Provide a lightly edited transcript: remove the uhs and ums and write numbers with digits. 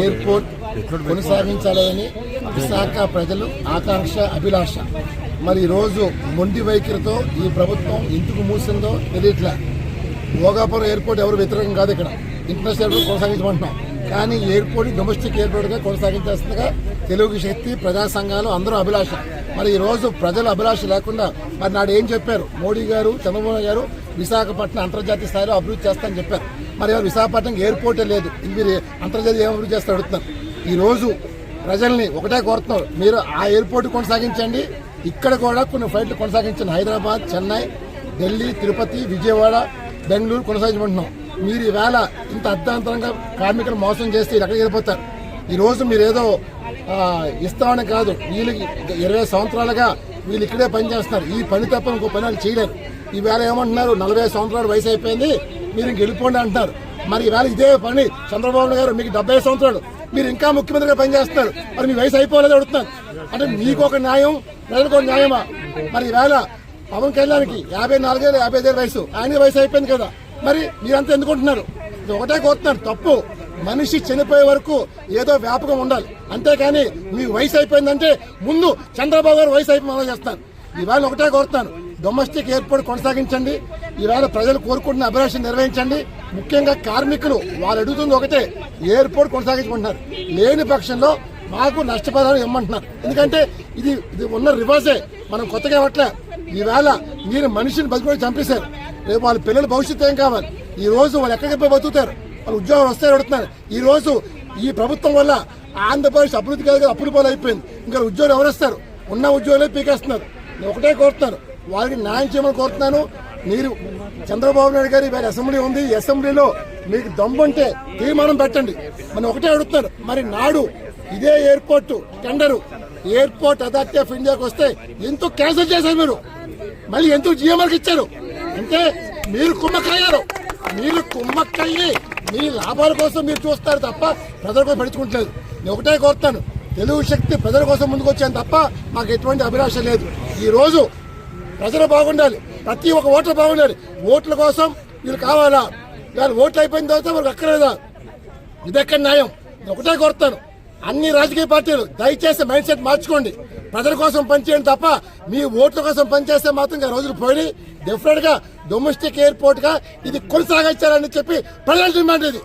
Airport కొనసాగించాలని విశాఖ ప్రజలు ఆకాంక్ష అభిలాష. మరి ఈరోజు మొండి వైఖరితో ఈ ప్రభుత్వం ఎందుకు మూసిందో తెలియట్లే. భోగాపురం ఎయిర్పోర్ట్ ఎవరు వ్యతిరేకం కాదు, ఇక్కడ ఇంటర్నేషనల్ ఎయిర్పోర్ట్ కొనసాగించమంటున్నాం. కానీ ఎయిర్పోర్ట్ డొమెస్టిక్ ఎయిర్పోర్ట్గా కొనసాగించేస్తుండగా తెలుగు శక్తి ప్రజా సంఘాలు అందరూ అభిలాష. మరి ఈ రోజు ప్రజల అభిలాష లేకుండా మరి నాడు ఏం చెప్పారు మోడీ గారు, చంద్రబాబు గారు, విశాఖపట్నం అంతర్జాతీయ స్థాయిలో అభివృద్ధి చేస్తానని చెప్పారు. మరి విశాఖపట్నం ఎయిర్పోర్టే లేదు, మీరు అంతర్జాతీయ ఏం అభివృద్ధి చేస్తారు అడుగుతున్నారు. ఈ రోజు ప్రజల్ని ఒకటే కోరుతున్నారు, మీరు ఆ ఎయిర్పోర్ట్ కొనసాగించండి, ఇక్కడ కూడా కొన్ని ఫ్లైట్లు కొనసాగించండి. హైదరాబాద్, చెన్నై, ఢిల్లీ, తిరుపతి, విజయవాడ, బెంగళూరు కొనసాగించమంటున్నాం. మీరు ఈవేళ ఇంత అర్ధాంతరంగా కార్మికులు మోసం చేస్తే ఎక్కడికి వెళ్ళిపోతారు. ఈ రోజు మీరేదో ఇస్తామని కాదు, వీళ్ళకి 20 సంవత్సరాలుగా వీళ్ళు ఇక్కడే పనిచేస్తున్నారు. ఈ పని తప్ప ఇంకో పని వాళ్ళు చేయలేరు. ఈవేళ ఏమంటున్నారు, 40 సంవత్సరాలు వయసు అయిపోయింది, మీరు ఇంక వెళ్ళిపోండి అంటున్నారు. మరి ఈవేళ ఇదే పని చంద్రబాబు గారు, మీకు 70 సంవత్సరాలు, మీరు ఇంకా ముఖ్యమంత్రిగా పనిచేస్తున్నారు, మరి మీ వయసు అయిపోలేదు అడుగుతున్నారు. అంటే మీకు ఒక న్యాయం, ప్రజలకు ఒక న్యాయమా? మరి ఈవేళ పవన్ కళ్యాణ్కి 54 55 వయసు, ఆయన వయసు అయిపోయింది కదా, మరి మీరంతా ఎందుకుంటున్నారు? ఒకటే కోరుతున్నారు, తప్పు. మనిషి చనిపోయే వరకు ఏదో వ్యాపకం ఉండాలి, అంతేకాని మీ వయసు అయిపోయిందంటే ముందు చంద్రబాబు గారు వయసు అయిపోయి చేస్తాను. ఈవేళ ఒకటే కోరుతాను, డొమెస్టిక్ ఎయిర్పోర్ట్ కొనసాగించండి. ఈవేళ ప్రజలు కోరుకుంటున్న అభిలాషను నిర్వహించండి. ముఖ్యంగా కార్మికులు వాళ్ళు అడుగుతుంది ఒకటే, ఎయిర్పోర్ట్ కొనసాగించుకుంటున్నారు. లేని పక్షంలో మాకు నష్టపరిహారం ఇవ్వమంటున్నారు. ఎందుకంటే ఇది ఉన్న రివర్సే, మనం కొత్తగా ఇవ్వట్లే. ఈవేళ మీరు మనిషిని బతుకుని చంపేశారు, రేపు వాళ్ళ పిల్లల భవిష్యత్తు ఏం కావాలి? ఈ రోజు వాళ్ళు ఎక్కడికి పోయి బతుకుతారు? వాళ్ళు ఉద్యోగం వస్తాయని అడుగుతున్నారు. ఈ రోజు ఈ ప్రభుత్వం వల్ల ఆంధ్రప్రదేశ్ అభివృద్ధి కాదు, అప్పుల పాలు అయిపోయింది. ఇంకా ఉద్యోగులు ఎవరు వస్తారు? ఉన్న ఉద్యోగులే పీకేస్తున్నారు. నేను ఒకటే కోరుతున్నాను, వారికి న్యాయం చేయమని కోరుతున్నాను. మీరు చంద్రబాబు నాయుడు గారి వేరే అసెంబ్లీ ఉంది, అసెంబ్లీలో మీకు దమ్ముంటే తీర్మానం పెట్టండి. మనం ఒకటే అడుగుతున్నారు, మరి నాడు ఇదే airport tender airport authority of ఇండియాకి వస్తే ఎందుకు క్యాన్సిల్ చేశారు? మీరు మళ్ళీ ఎందుకు జిఎంఆర్కి ఇచ్చారు? అంటే మీరు కుమ్మక్కయ్యారు. మీరు కుమ్మక్కయ్యి మీ లాభాల కోసం మీరు చూస్తారు తప్ప ప్రజల కోసం పడుచుకుంటలేదు. నేను ఒకటే కోరుతాను, తెలుగు శక్తి ప్రజల కోసం ముందుకు వచ్చాను తప్ప మాకు ఎటువంటి అభిలాష లేదు. ఈ రోజు ప్రజలు బాగుండాలి, ప్రతి ఒక్క ఓటర్ బాగుండాలి. ఓట్ల కోసం వీళ్ళు కావాలా? వాళ్ళు ఓట్లు అయిపోయిన తర్వాత వాళ్ళకి అక్కర్లేదా? ఇదెక్కడ న్యాయం? నేను ఒకటే కోరుతాను, అన్ని రాజకీయ పార్టీలు దయచేసి మైండ్ సెట్ మార్చుకోండి. ప్రజల కోసం పనిచేయండి తప్ప మీ ఓట్ల కోసం పనిచేస్తే మాత్రం ఇంకా రోజులు పోయి డెఫినెట్ గా డొమెస్టిక్ ఎయిర్పోర్ట్ గా ఇది కొనసాగించాలని చెప్పి ప్రజల డిమాండ్ ఇది.